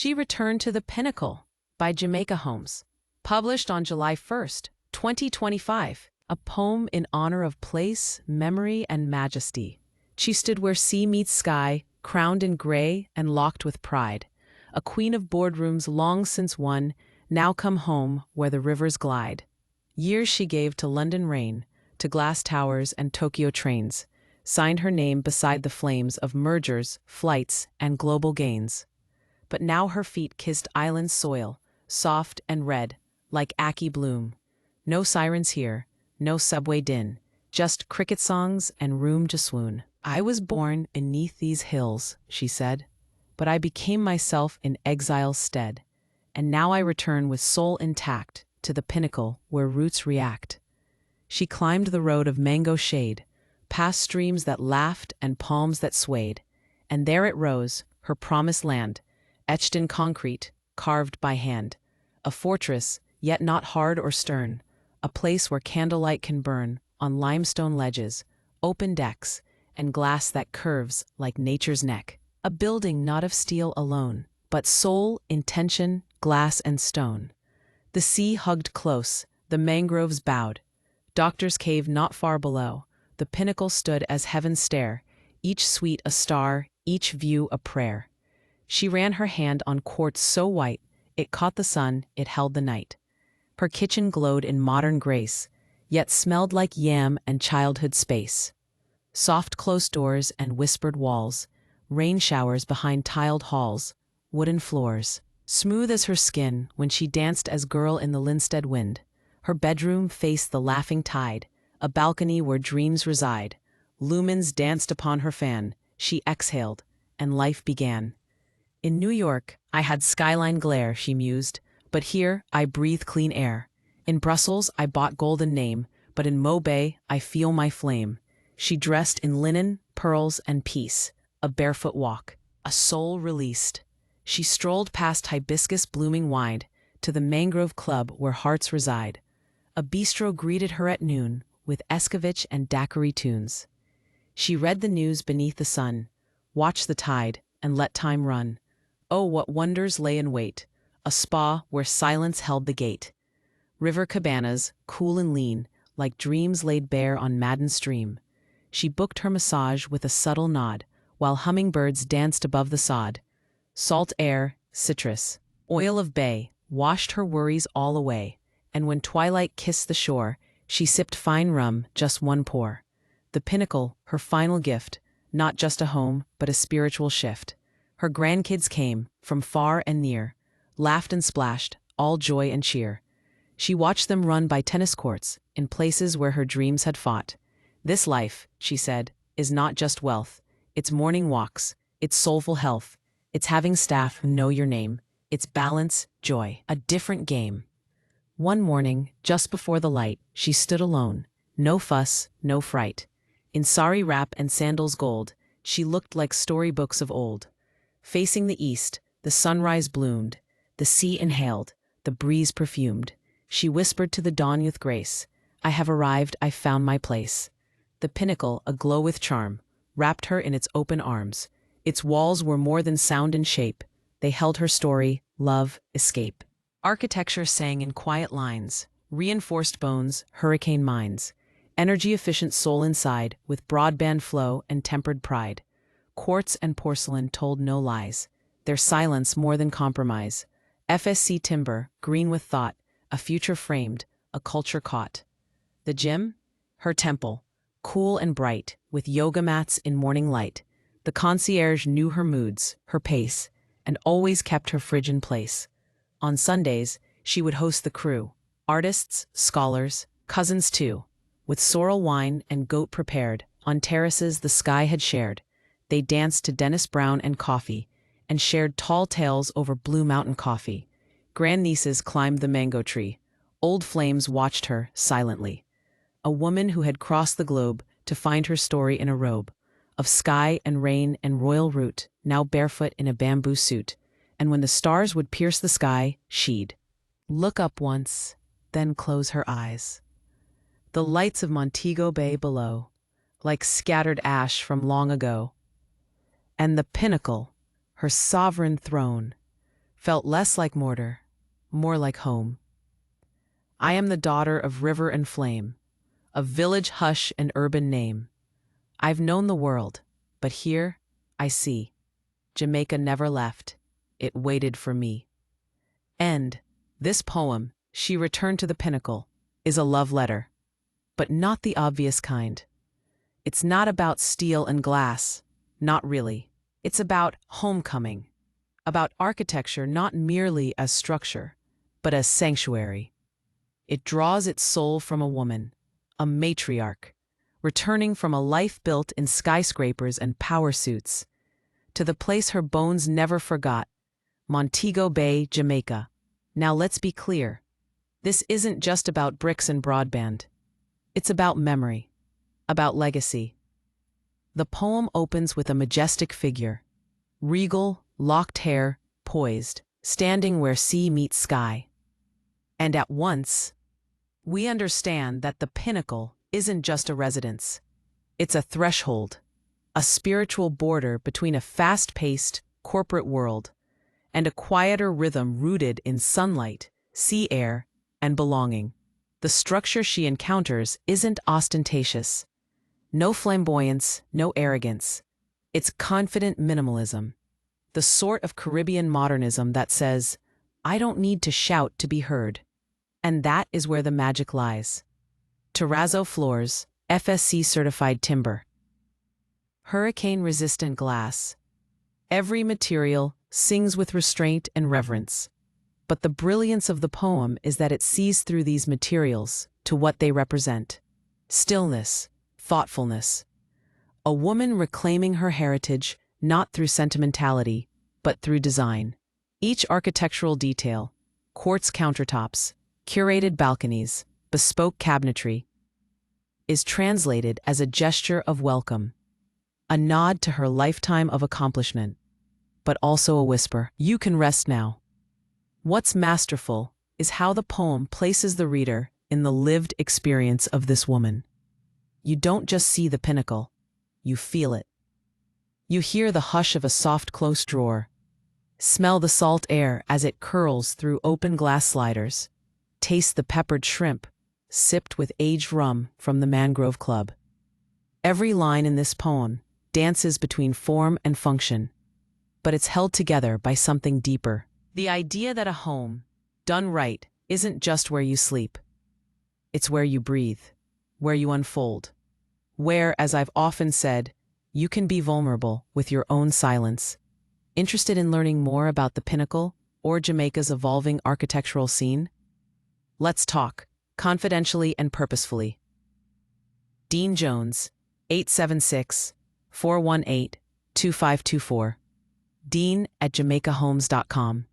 She returned to the Pinnacle by Jamaica Homes, published on July 1st, 2025, a poem in honor of place, memory, and majesty. She stood where sea meets sky, crowned in gray and locked with pride, a queen of boardrooms long since won, now come home where the rivers glide. Years she gave to London rain, to glass towers and Tokyo trains, signed her name beside the flames of mergers, flights, and global gains. But now her feet kissed island soil, soft and red, like Aki bloom. No sirens here, no subway din, just cricket songs and room to swoon. I was born beneath these hills, she said, but I became myself in exile's stead, and now I return with soul intact to the pinnacle where roots react. She climbed the road of mango shade, past streams that laughed and palms that swayed, and there it rose, her promised land, etched in concrete, carved by hand. A fortress, yet not hard or stern, a place where candlelight can burn on limestone ledges, open decks, and glass that curves like nature's neck. A building not of steel alone, but soul, intention, glass, and stone. The sea hugged close, the mangroves bowed. Doctor's cave not far below, the pinnacle stood as heaven's stair, each suite a star, each view a prayer. She ran her hand on quartz so white, it caught the sun, it held the night. Her kitchen glowed in modern grace, yet smelled like yam and childhood space. Soft closed doors and whispered walls, rain showers behind tiled halls, wooden floors. Smooth as her skin when she danced as girl in the Linstead wind. Her bedroom faced the laughing tide, a balcony where dreams reside. Lumens danced upon her fan, she exhaled, and life began. In New York, I had skyline glare, she mused, but here I breathe clean air. In Brussels, I bought golden name, but in Mobay, I feel my flame. She dressed in linen, pearls, and peace, a barefoot walk, a soul released. She strolled past hibiscus blooming wide to the Mangrove Club where hearts reside. A bistro greeted her at noon with escovitch and daiquiri tunes. She read the news beneath the sun, watched the tide, and let time run. Oh, what wonders lay in wait, a spa where silence held the gate. River cabanas, cool and lean, like dreams laid bare on maddened stream. She booked her massage with a subtle nod, while hummingbirds danced above the sod. Salt air, citrus, oil of bay, washed her worries all away, and when twilight kissed the shore, she sipped fine rum, just one pour. The pinnacle, her final gift, not just a home, but a spiritual shift. Her grandkids came, from far and near, laughed and splashed, all joy and cheer. She watched them run by tennis courts, in places where her dreams had fought. This life, she said, is not just wealth. It's morning walks, it's soulful health, it's having staff who know your name, it's balance, joy, a different game. One morning, just before the light, she stood alone, no fuss, no fright. In sari wrap and sandals gold, she looked like storybooks of old. Facing the east, the sunrise bloomed, the sea inhaled, the breeze perfumed. She whispered to the dawn with grace, I have arrived, I found my place. The pinnacle, aglow with charm, wrapped her in its open arms. Its walls were more than sound and shape. They held her story, love, escape. Architecture sang in quiet lines, reinforced bones, hurricane minds. Energy-efficient soul inside, with broadband flow and tempered pride. Quartz and porcelain told no lies, their silence more than compromise. FSC timber, green with thought, a future framed, a culture caught. The gym? Her temple, cool and bright, with yoga mats in morning light. The concierge knew her moods, her pace, and always kept her fridge in place. On Sundays, she would host the crew, artists, scholars, cousins too. With sorrel wine and goat prepared, on terraces the sky had shared. They danced to Dennis Brown and coffee, and shared tall tales over Blue Mountain coffee. Grandnieces climbed the mango tree. Old flames watched her silently. A woman who had crossed the globe to find her story in a robe of sky and rain and royal root, now barefoot in a bamboo suit. And when the stars would pierce the sky, she'd look up once, then close her eyes. The lights of Montego Bay below, like scattered ash from long ago. And the pinnacle, her sovereign throne, felt less like mortar, more like home. I am the daughter of river and flame, of village hush and urban name. I've known the world, but here I see. Jamaica never left. It waited for me. End. This poem, She Returned to the Pinnacle, is a love letter, but not the obvious kind. It's not about steel and glass, not really. It's about homecoming, about architecture not merely as structure, but as sanctuary. It draws its soul from a woman, a matriarch, returning from a life built in skyscrapers and power suits, to the place her bones never forgot, Montego Bay, Jamaica. Now let's be clear. This isn't just about bricks and broadband. It's about memory, about legacy. The poem opens with a majestic figure, regal, locked hair, poised, standing where sea meets sky. And at once, we understand that the pinnacle isn't just a residence. It's a threshold, a spiritual border between a fast-paced corporate world and a quieter rhythm rooted in sunlight, sea air, and belonging. The structure she encounters isn't ostentatious. No flamboyance, no arrogance. It's confident minimalism, the sort of Caribbean modernism that says, I don't need to shout to be heard. And that is where the magic lies. Terrazzo floors, FSC-certified timber. Hurricane-resistant glass. Every material sings with restraint and reverence. But the brilliance of the poem is that it sees through these materials to what they represent. Stillness, thoughtfulness. A woman reclaiming her heritage not through sentimentality, but through design. Each architectural detail, quartz countertops, curated balconies, bespoke cabinetry, is translated as a gesture of welcome, a nod to her lifetime of accomplishment, but also a whisper, you can rest now. What's masterful is how the poem places the reader in the lived experience of this woman. You don't just see the pinnacle, you feel it. You hear the hush of a soft close drawer, smell the salt air as it curls through open glass sliders, taste the peppered shrimp, sipped with aged rum from the Mangrove Club. Every line in this poem dances between form and function, but it's held together by something deeper. The idea that a home, done right, isn't just where you sleep. It's where you breathe, where you unfold, where, as I've often said, you can be vulnerable with your own silence. Interested in learning more about the Pinnacle or Jamaica's evolving architectural scene? Let's talk, confidentially and purposefully. Dean Jones, 876-418-2524. Dean@jamaicahomes.com.